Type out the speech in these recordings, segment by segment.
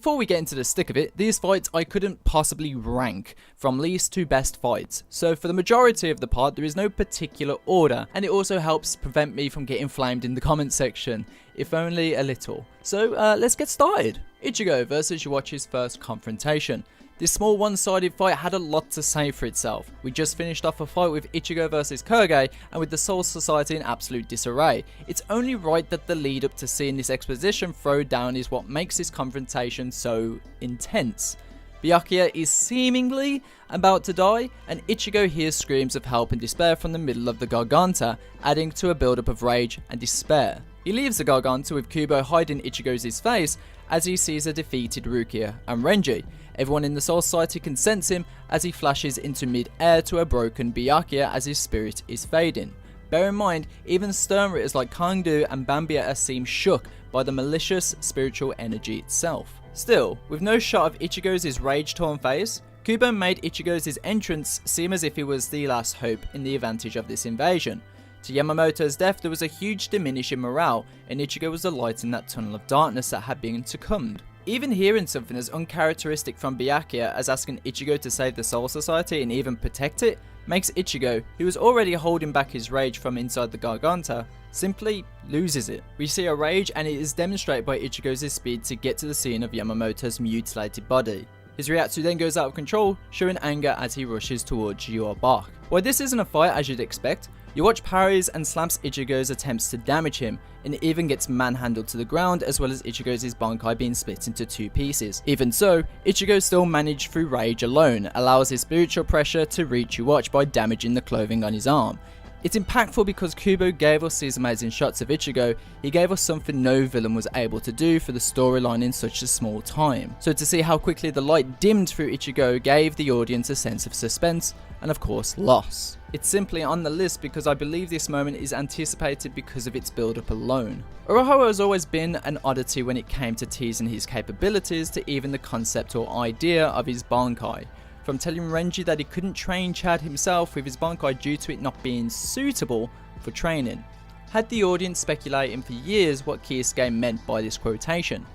Before we get into the stick of it, these fights I couldn't possibly rank from least to best fights, so for the majority of the part there is no particular order, and it also helps prevent me from getting flamed in the comment section, if only a little. So let's get started. Ichigo versus Yuichi's first confrontation. This small one-sided fight had a lot to say for itself. We just finished off a fight with Ichigo versus Koge, and with the Soul Society in absolute disarray. It's only right that the lead up to seeing this exposition throw down is what makes this confrontation so intense. Byakuya is seemingly about to die, and Ichigo hears screams of help and despair from the middle of the Garganta, adding to a build-up of rage and despair. He leaves the Garganta with Kubo hiding Ichigo's face as he sees a defeated Rukia and Renji. Everyone in the Soul Society can sense him as he flashes into mid-air to a broken Byakuya as his spirit is fading. Bear in mind, even stern writers like Kangdu and Bambietta seem shook by the malicious spiritual energy itself. Still, with no shot of Ichigo's rage-torn face, Kubo made Ichigo's entrance seem as if he was the last hope in the advantage of this invasion. To Yamamoto's death, there was a huge diminish in morale, and Ichigo was the light in that tunnel of darkness that had been succumbed. Even hearing something as uncharacteristic from Byakuya as asking Ichigo to save the Soul Society and even protect it, makes Ichigo, who was already holding back his rage from inside the Garganta, simply loses it. We see a rage, and it is demonstrated by Ichigo's speed to get to the scene of Yamamoto's mutilated body. His Ryatsu then goes out of control, showing anger as he rushes towards Yua. While this isn't a fight as you'd expect, Yuichi parries and slaps Ichigo's attempts to damage him, and it even gets manhandled to the ground, as well as Ichigo's Bankai being split into two pieces. Even so, Ichigo still managed through rage alone, allows his spiritual pressure to reach Yuichi by damaging the clothing on his arm. It's impactful because Kubo gave us these amazing shots of Ichigo. He gave us something no villain was able to do for the storyline in such a small time. So to see how quickly the light dimmed through Ichigo gave the audience a sense of suspense, and of course loss. It's simply on the list because I believe this moment is anticipated because of its build-up alone. Uraho has always been an oddity when it came to teasing his capabilities to even the concept or idea of his Bankai. From telling Renji that he couldn't train Chad himself with his Bankai due to it not being suitable for training. Had the audience speculating for years what Kisuke meant by this quotation.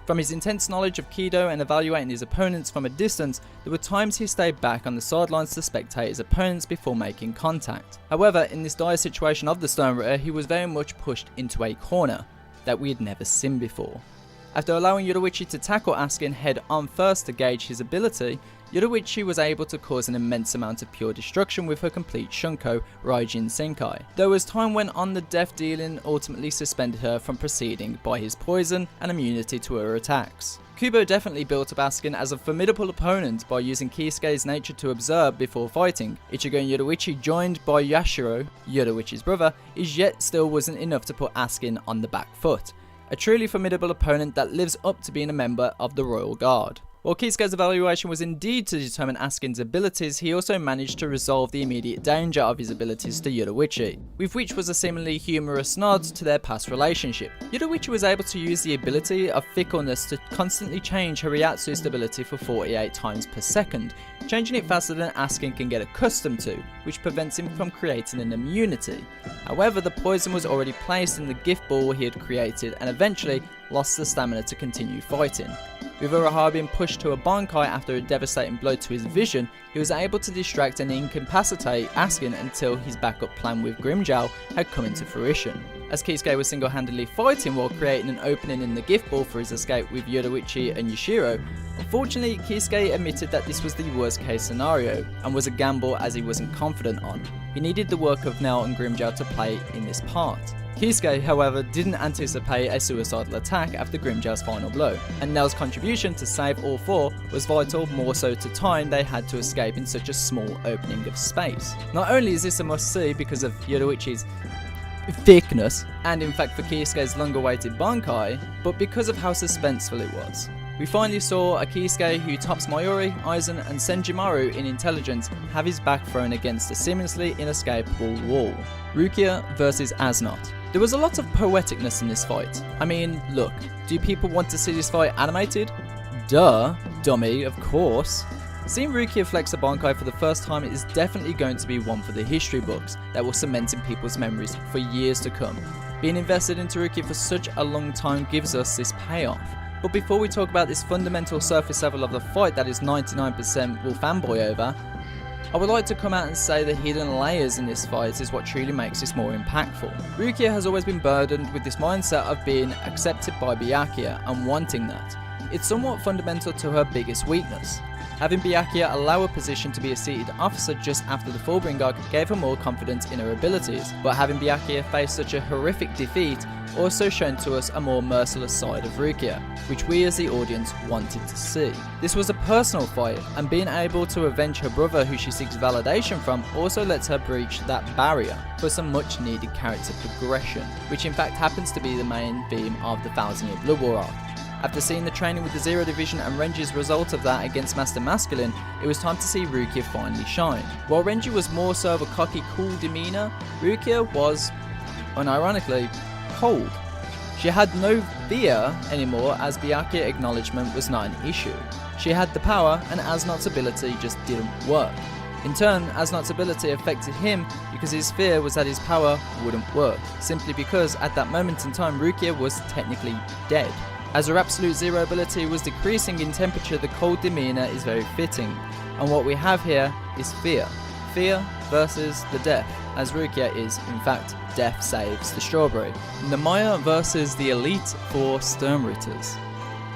From his intense knowledge of Kido and evaluating his opponents from a distance, there were times he stayed back on the sidelines to spectate his opponents before making contact. However, in this dire situation of the Stone Ritter, he was very much pushed into a corner that we had never seen before. After allowing Yoruichi to tackle Asuka head on first to gauge his ability, Yoruichi was able to cause an immense amount of pure destruction with her complete Shunko Raijin Senkai. Though as time went on, the death dealing ultimately suspended her from proceeding by his poison and immunity to her attacks. Kubo definitely built up Asuka as a formidable opponent by using Kisuke's nature to observe before fighting. Ichigo and Yoruichi, joined by Yashiro, Yoruichi's brother, is yet still wasn't enough to put Asuka on the back foot. A truly formidable opponent that lives up to being a member of the Royal Guard. While Kisuke's evaluation was indeed to determine Asuka's abilities, he also managed to resolve the immediate danger of his abilities to Yoruichi, with which was a seemingly humorous nod to their past relationship. Yoruichi was able to use the ability of fickleness to constantly change her Ryatsu stability for 48 times per second, changing it faster than Asuka can get accustomed to, which prevents him from creating an immunity. However, the poison was already placed in the gift ball he had created, and eventually lost the stamina to continue fighting. With Uraha being pushed to a Bankai after a devastating blow to his vision, he was able to distract and incapacitate Asuka until his backup plan with Grimmjow had come into fruition. As Kisuke was single-handedly fighting while creating an opening in the gift ball for his escape with Yoruichi and Yashiro, unfortunately Kisuke admitted that this was the worst case scenario and was a gamble as he wasn't confident on. He needed the work of Nell and Grimmjow to play in this part. Kisuke, however, didn't anticipate a suicidal attack after Grimmjow's final blow, and Nell's contribution to save all four was vital, more so to time they had to escape in such a small opening of space. Not only is this a must-see because of Yoruichi's thickness, and in fact for Kisuke's long-awaited Bankai, but because of how suspenseful it was. We finally saw a Kisuke who tops Mayuri, Aizen and Senjimaru in intelligence have his back thrown against a seamlessly inescapable wall. Rukia versus Asnot. There was a lot of poeticness in this fight. I mean, look, do people want to see this fight animated? Duh, dummy, of course. Seeing Rukia flex a Bankai for the first time is definitely going to be one for the history books that will cement in people's memories for years to come. Being invested into Rukia for such a long time gives us this payoff. But before we talk about this fundamental surface level of the fight that is 99% will fanboy over, I would like to come out and say the hidden layers in this fight is what truly makes this more impactful. Rukia has always been burdened with this mindset of being accepted by Byakuya and wanting that. It's somewhat fundamental to her biggest weakness. Having Byakuya allow a position to be a seated officer just after the Fullbringer gave her more confidence in her abilities, but having Byakuya face such a horrific defeat also shown to us a more merciless side of Rukia, which we as the audience wanted to see. This was a personal fight, and being able to avenge her brother who she seeks validation from also lets her breach that barrier for some much needed character progression, which in fact happens to be the main theme of the 1000-Year Blood War arc. After seeing the training with the Zero Division and Renji's result of that against Master Masculine, it was time to see Rukia finally shine. While Renji was more so of a cocky, cool demeanour, Rukia was, unironically, cold. She had no fear anymore as Byakuya acknowledgement was not an issue. She had the power and Asnot's ability just didn't work. In turn, Asnot's ability affected him because his fear was that his power wouldn't work, simply because at that moment in time Rukia was technically dead. As her absolute zero ability was decreasing in temperature, the cold demeanour is very fitting, and what we have here is fear. Fear versus the death, as Rukia is, in fact, death saves the strawberry. Namaya versus the Elite for Sturmritters.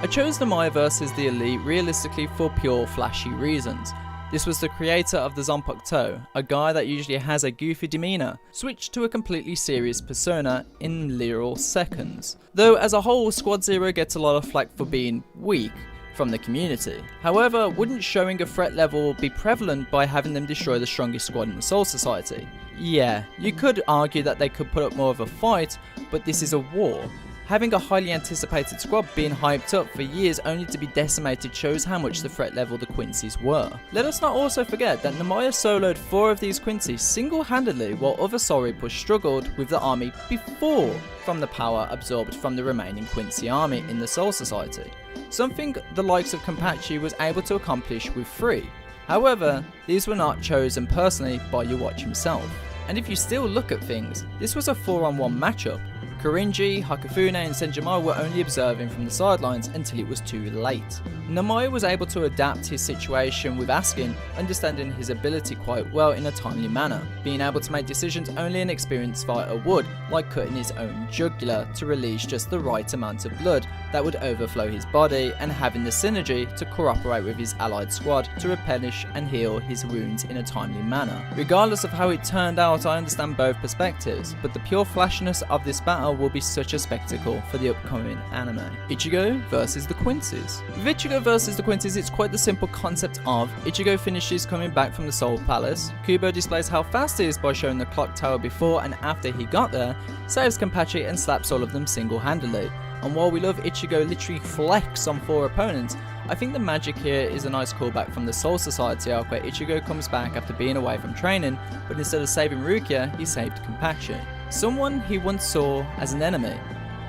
I chose Namaya versus the Elite realistically for pure flashy reasons. This was the creator of the Zanpakuto, a guy that usually has a goofy demeanour, switched to a completely serious persona in literal seconds. Though as a whole, Squad Zero gets a lot of flack for being weak from the community. However, wouldn't showing a threat level be prevalent by having them destroy the strongest squad in the Soul Society? Yeah, you could argue that they could put up more of a fight, but this is a war. Having a highly anticipated squad being hyped up for years only to be decimated shows how much the threat level the Quincy's were. Let us not also forget that Namaya soloed 4 of these Quincy's single-handedly while other Sorrypush struggled with the army before from the power absorbed from the remaining Quincy army in the Soul Society. Something the likes of Kenpachi was able to accomplish with 3. However, these were not chosen personally by Uwatch himself. And if you still look at things, this was a 4-on-1 matchup. Kurinji, Hakafune and Senjima were only observing from the sidelines until it was too late. Namaya was able to adapt his situation with Askin, understanding his ability quite well in a timely manner, being able to make decisions only an experienced fighter would, like cutting his own jugular to release just the right amount of blood that would overflow his body, and having the synergy to cooperate with his allied squad to replenish and heal his wounds in a timely manner. Regardless of how it turned out, I understand both perspectives, but the pure flashiness of this battle will be such a spectacle for the upcoming anime. Ichigo versus the Quincy's. With Ichigo versus the Quincy's, it's quite the simple concept of Ichigo finishes coming back from the Soul Palace, Kubo displays how fast he is by showing the clock tower before and after he got there, saves Kenpachi and slaps all of them single-handedly. And while we love Ichigo literally flex on 4 opponents, I think the magic here is a nice callback from the Soul Society arc where Ichigo comes back after being away from training, but instead of saving Rukia, he saved Kenpachi, someone he once saw as an enemy.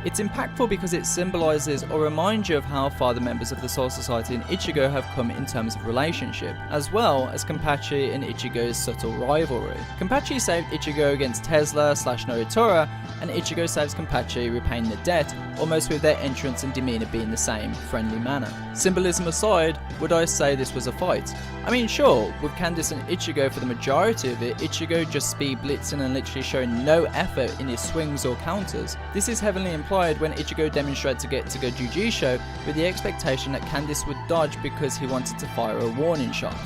It's impactful because it symbolises or reminds you of how far the members of the Soul Society and Ichigo have come in terms of relationship, as well as Kenpachi and Ichigo's subtle rivalry. Kenpachi saved Ichigo against Tesla/Noritora, and Ichigo saves Kenpachi, repaying the debt, almost with their entrance and demeanour being the same, friendly manner. Symbolism aside, would I say this was a fight? I mean, sure, with Candice and Ichigo for the majority of it, Ichigo just speed blitzing and literally showing no effort in his swings or counters. This is heavily implied when Ichigo demonstrated to get to go Jujisho with the expectation that Candice would dodge because he wanted to fire a warning shot.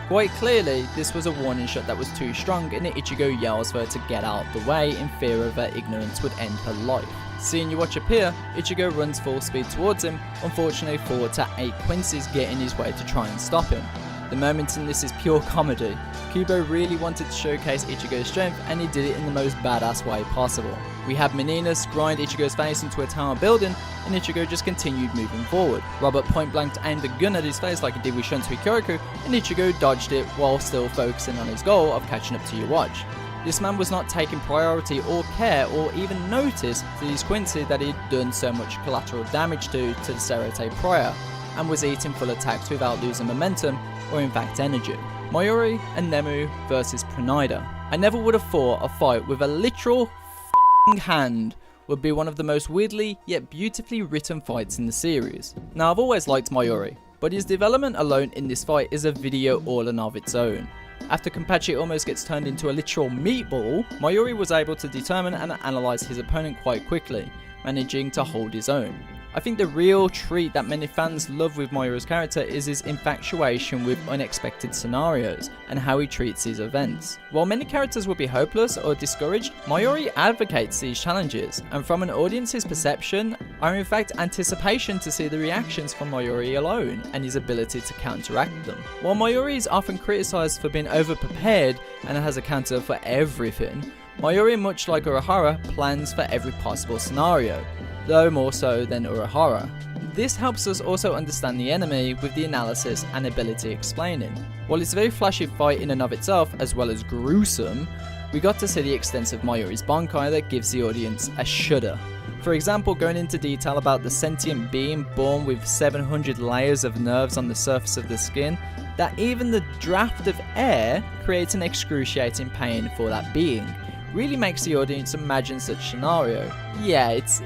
Quite clearly, this was a warning shot that was too strong, and Ichigo yells for her to get out the way in fear of her ignorance would end her life. Seeing Uwatch appear, Ichigo runs full speed towards him, unfortunately 4 to 8 Quincy's get in his way to try and stop him. The moment in this is pure comedy. Kubo really wanted to showcase Ichigo's strength, and he did it in the most badass way possible. We had Meninas grind Ichigo's face into a tower building, and Ichigo just continued moving forward. Robert point blank aimed a gun at his face like he did with Shunsui Kyoku, and Ichigo dodged it while still focusing on his goal of catching up to Uwatch. This man was not taking priority or care or even notice to these Quincy that he had done so much collateral damage to the Serete prior, and was eating full attacks without losing momentum or in fact energy. Mayuri and Nemu versus Pranida. I never would have thought a fight with a literal hand would be one of the most weirdly yet beautifully written fights in the series. Now, I've always liked Mayuri, but his development alone in this fight is a video all in of its own. After Kenpachi almost gets turned into a literal meatball, Mayuri was able to determine and analyze his opponent quite quickly, managing to hold his own. I think the real treat that many fans love with Mayuri's character is his infatuation with unexpected scenarios and how he treats his events. While many characters would be hopeless or discouraged, Mayuri advocates these challenges, and from an audience's perception, are in fact anticipation to see the reactions from Mayuri alone and his ability to counteract them. While Mayuri is often criticized for being overprepared and has a counter for everything, Mayuri, much like Urahara, plans for every possible scenario, though more so than Urahara. This helps us also understand the enemy with the analysis and ability explaining. While it's a very flashy fight in and of itself, as well as gruesome, we got to see the extent of Mayuri's Bankai that gives the audience a shudder. For example, going into detail about the sentient being born with 700 layers of nerves on the surface of the skin, that even the draft of air creates an excruciating pain for that being. Really makes the audience imagine such scenario. Yeah, it's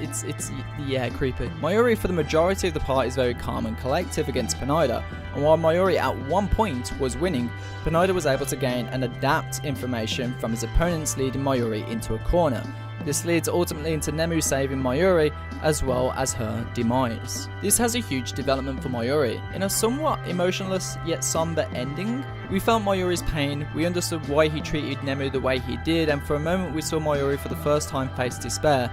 creepy. Mayuri for the majority of the part is very calm and collective against Pineda, and while Mayuri at one point was winning, Pineda was able to gain and adapt information from his opponents, leading Mayuri into a corner. This leads ultimately into Nemu saving Mayuri, as well as her demise. This has a huge development for Mayuri. In a somewhat emotionless yet somber ending, we felt Mayuri's pain, we understood why he treated Nemu the way he did, and for a moment we saw Mayuri for the first time face despair.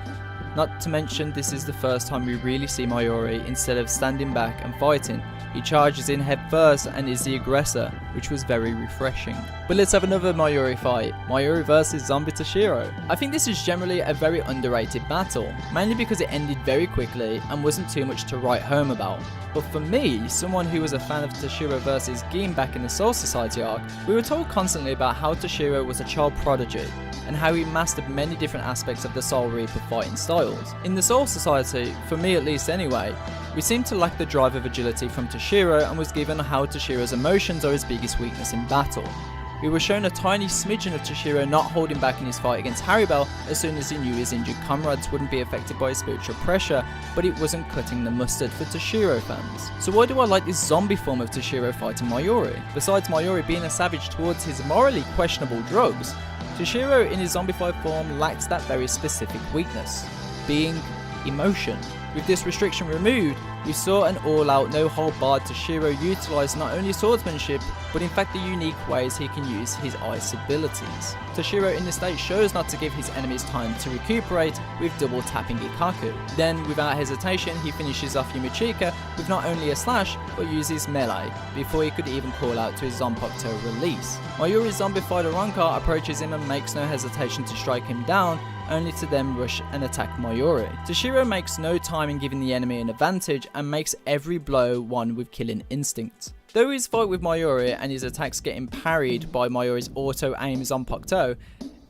Not to mention, this is the first time we really see Mayuri instead of standing back and fighting. He charges in head first and is the aggressor, which was very refreshing. But let's have another Mayuri fight, Mayuri versus Zombie Toshiro. I think this is generally a very underrated battle, mainly because it ended very quickly and wasn't too much to write home about. But for me, someone who was a fan of Toshiro versus Gin back in the Soul Society arc, we were told constantly about how Toshiro was a child prodigy, and how he mastered many different aspects of the Soul Reaper fighting styles. In the Soul Society, for me at least anyway, we seemed to lack the drive of agility from Toshiro and was given how Toshiro's emotions are his biggest weakness in battle. We were shown a tiny smidgen of Toshiro not holding back in his fight against Haribel as soon as he knew his injured comrades wouldn't be affected by his spiritual pressure, but it wasn't cutting the mustard for Toshiro fans. So why do I like this zombie form of Toshiro fighting Mayuri? Besides Mayuri being a savage towards his morally questionable drugs, Toshiro in his zombified form lacks that very specific weakness, being emotion. With this restriction removed, we saw an all-out, no-hold-barred Toshiro utilise not only swordsmanship, but in fact the unique ways he can use his ice abilities. Toshiro in this state shows not to give his enemies time to recuperate with double tapping Ikaku. Then, without hesitation, he finishes off Yumichika with not only a slash, but uses melee, before he could even call out to his Zanpakuto release. Mayuri's zombified Arrancar approaches him and makes no hesitation to strike him down, only to then rush and attack Mayuri. Toshiro makes no time in giving the enemy an advantage and makes every blow one with killing instinct. Though his fight with Mayuri and his attacks getting parried by Mayuri's auto-aim Zanpakuto,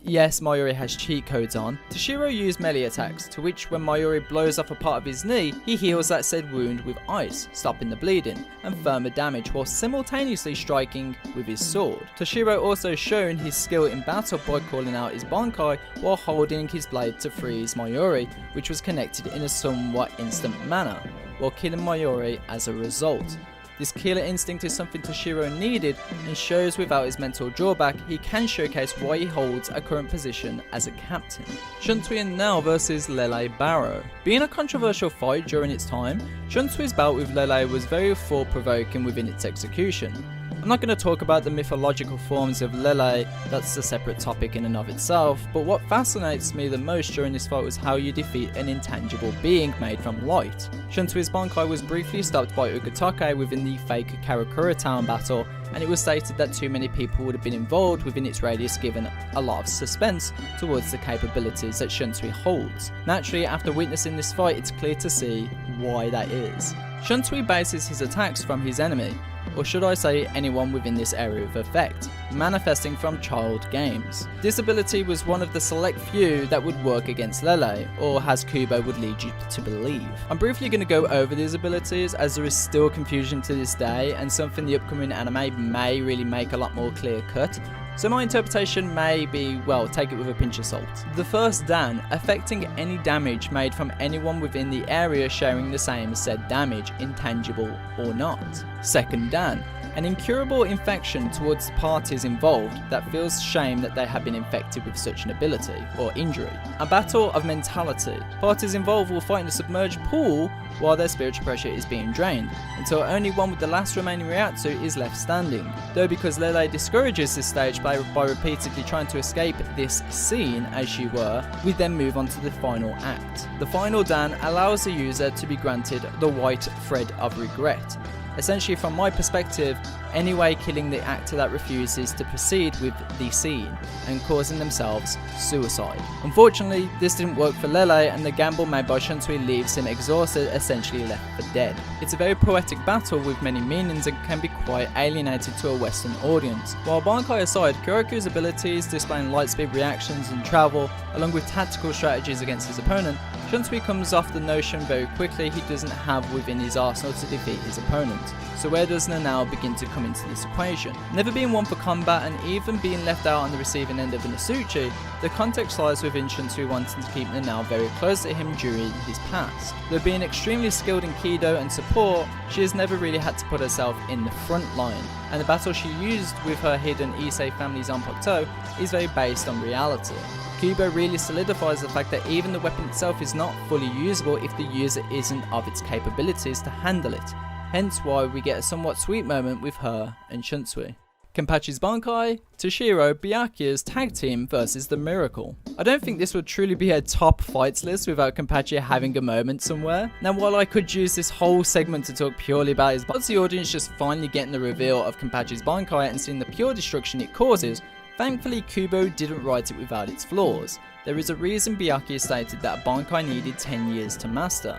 yes, Mayuri has cheat codes on, Toshiro used melee attacks, to which when Mayuri blows off a part of his knee, he heals that said wound with ice, stopping the bleeding, and further damage while simultaneously striking with his sword. Toshiro also shown his skill in battle by calling out his Bankai while holding his blade to freeze Mayuri, which was connected in a somewhat instant manner, while killing Mayuri as a result. This killer instinct is something Toshiro needed and shows without his mental drawback he can showcase why he holds a current position as a captain. Shuntui and Nao vs Lele Barrow. Being a controversial fight during its time, Shuntui's bout with Lele was very thought-provoking within its execution. I'm not going to talk about the mythological forms of Lele, that's a separate topic in and of itself, but what fascinates me the most during this fight was how you defeat an intangible being made from light. Shuntui's Bankai was briefly stopped by Ukitake within the fake Karakura town battle, and it was stated that too many people would have been involved within its radius, given a lot of suspense towards the capabilities that Shuntui holds. Naturally, after witnessing this fight, it's clear to see why that is. Shuntui bases his attacks from his enemy, or should I say anyone within this area of effect, manifesting from child games. This ability was one of the select few that would work against Lele, or as Kubo would lead you to believe. I'm briefly going to go over these abilities as there is still confusion to this day, and something the upcoming anime may really make a lot more clear cut, so my interpretation may be, well, take it with a pinch of salt. The first Dan, affecting any damage made from anyone within the area sharing the same said damage, intangible or not. Second Dan, an incurable infection towards the parties involved that feels shame that they have been infected with such an ability or injury. A battle of mentality. Parties involved will fight in a submerged pool while their spiritual pressure is being drained, until only one with the last remaining Ryatsu is left standing. Though because Lele discourages this stage by repeatedly trying to escape this scene, as she were, we then move on to the final act. The final Dan allows the user to be granted the white thread of regret. Essentially, from my perspective, anyway, killing the actor that refuses to proceed with the scene and causing themselves suicide. Unfortunately, this didn't work for Lele, and the gamble made by Shunsui leaves him exhausted, essentially left for dead. It's a very poetic battle with many meanings and can be quite alienated to a Western audience. While Bankai aside, Kuriku's abilities, displaying light speed reactions and travel, along with tactical strategies against his opponent, Shunsui comes off the notion very quickly he doesn't have within his arsenal to defeat his opponent. So where does Nanao begin to come into this equation? Never being one for combat and even being left out on the receiving end of an Asuchi, the context lies within Shunsui wanting to keep Nanao very close to him during his past. Though being extremely skilled in Kido and support, she has never really had to put herself in the front line, and the battle she used with her hidden Issei family Zanpakuto is very based on reality. Kubo really solidifies the fact that even the weapon itself is not fully usable if the user isn't of its capabilities to handle it, hence why we get a somewhat sweet moment with her and Shunsui. Kenpachi's Bankai, Toshiro, Byakuya's tag team versus the Miracle. I don't think this would truly be a top fights list without Kenpachi having a moment somewhere. Now while I could use this whole segment to talk purely about his the audience just finally getting the reveal of Kenpachi's Bankai and seeing the pure destruction it causes, thankfully Kubo didn't write it without its flaws. There is a reason Byakuya stated that Bankai needed 10 years to master.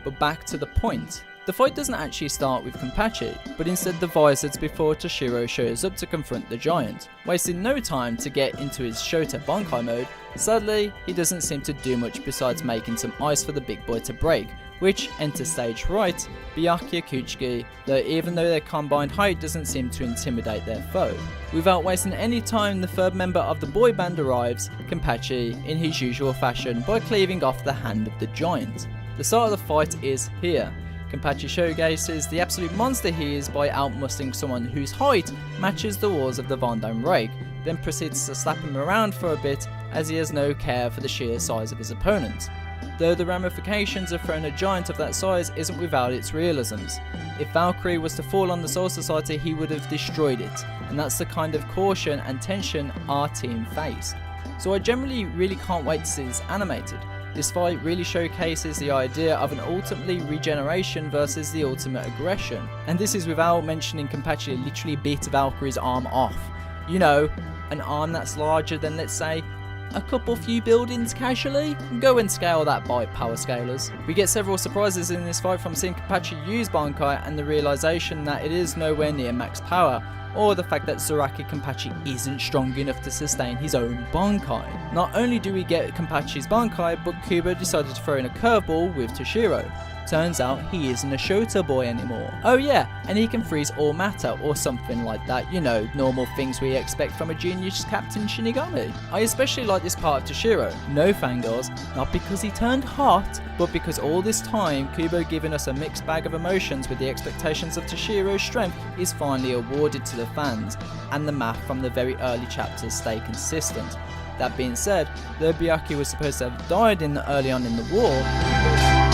But back to the point. The fight doesn't actually start with Kenpachi, but instead divides before Toshiro shows up to confront the giant, wasting no time to get into his Shota Bankai mode. Sadly, he doesn't seem to do much besides making some ice for the big boy to break, which enters stage right, Byakuya Kuchiki, even though their combined height doesn't seem to intimidate their foe. Without wasting any time, the third member of the boy band arrives, Kenpachi, in his usual fashion by cleaving off the hand of the giant. The start of the fight is here. Kenpachi showcases the absolute monster he is by outmuscling someone whose height matches the walls of the Vandame Rake, then proceeds to slap him around for a bit as he has no care for the sheer size of his opponent. Though the ramifications of throwing a giant of that size isn't without its realisms. If Valkyrie was to fall on the Soul Society, he would have destroyed it, and that's the kind of caution and tension our team faced. So I generally really can't wait to see this animated. This fight really showcases the idea of an ultimately regeneration versus the ultimate aggression. And this is without mentioning Kenpachi literally bit Valkyrie's arm off. You know, an arm that's larger than, let's say, a few buildings casually. Go and scale that by power scalers. We get several surprises in this fight, from seeing Kenpachi use Bankai and the realization that it is nowhere near max power, or the fact that Zaraki Kenpachi isn't strong enough to sustain his own Bankai. Not only do we get Kenpachi's Bankai, but Kubo decided to throw in a curveball with Toshiro. Turns out he isn't a Shota boy anymore. Oh yeah, and he can freeze all matter or something like that, you know, normal things we expect from a genius Captain Shinigami. I especially like this part of Toshiro, no fangirls, not because he turned hot, but because all this time Kubo giving us a mixed bag of emotions with the expectations of Toshiro's strength is finally awarded to the fans, and the math from the very early chapters stay consistent. That being said, though Byakuya was supposed to have died early on in the war,